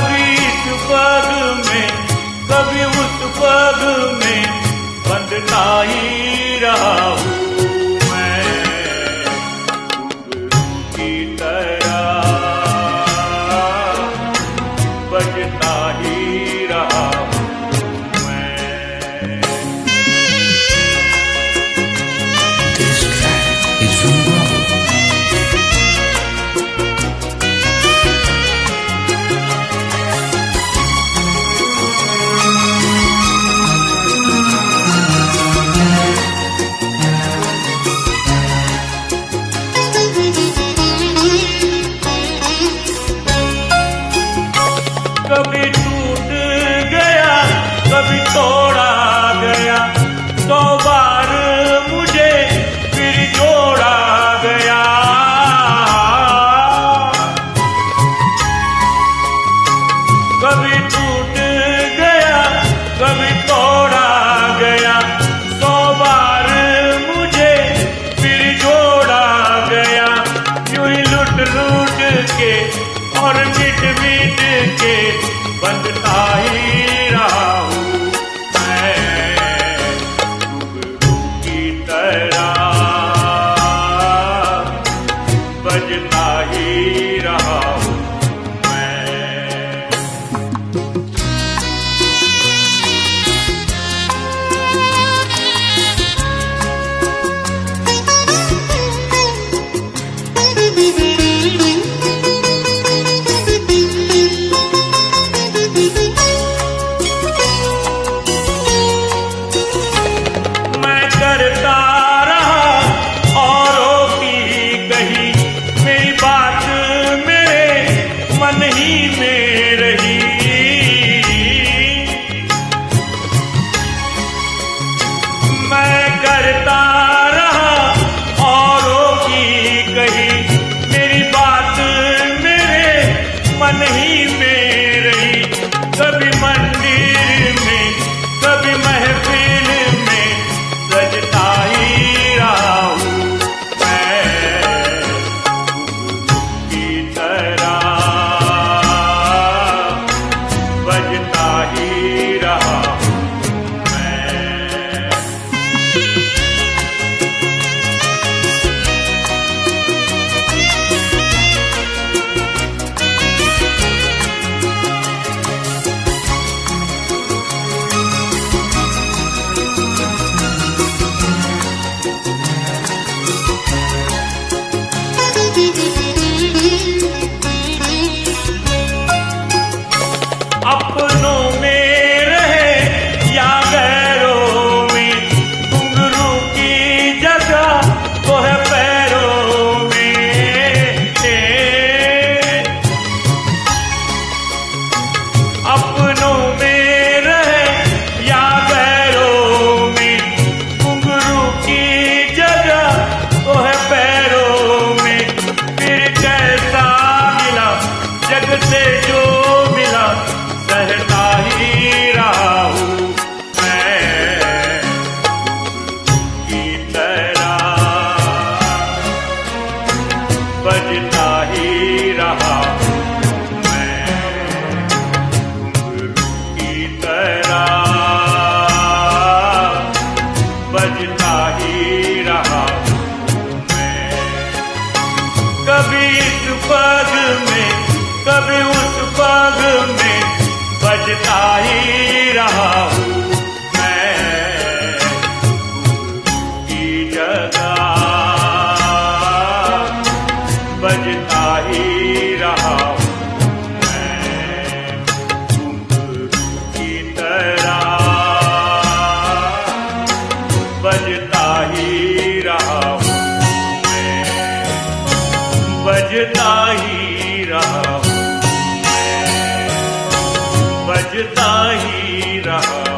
कभी इस पग में कभी उस पग में बंधता ही रहा हूँ मैं घुंघरू की तरह बजता ही रहा हूँ मैं। This track is from Bravo. कभी टूट गया कभी तोड़ा गया, 100 बार मुझे फिर जोड़ा गया। कभी टूट गया कभी तोड़ा गया, 100 बार मुझे फिर जोड़ा गया। यूं ही लुट लुट के और मिट मिट के बंधता ही रहा हूँ मैं घुंघरू की तरह बजता ही रहा हूँ मैं। मैं करता रहा औरों की कही, मेरी बात मेरे मन ही में रही। मैं करता रहा औरों की कही, मेरी बात मेरे मन ही में रही। कभी मंदिर में कभी महफिल में सजता ही रहा हूँ मैं घुंघरू की तरह बजता ही रहा हूँ मैं। अपनों में रहे या गैरों में, घुंघरू की जगह तो है पैरों में। अपनों में रहे या गैरों में, घुंघरू की जगह तो है पैरों में। फिर कैसा मिला जग से जो मिला, सहता ही रहा हूँ मैं घुंघरू की तरह बजता ही रहा हूँ मैं। घुंघरू की तरह बजता ही रहा हूँ मैं। कभी इस पग में कभी उस पग में बजता ही रहा हूँ मैं घुंघरू की जगह बजता ही रहा हूँ मैं। घुंघरू की तरह बजता ही रहा हूँ मैं। बजता ही रहा हूँ मैं। बजता ही रहा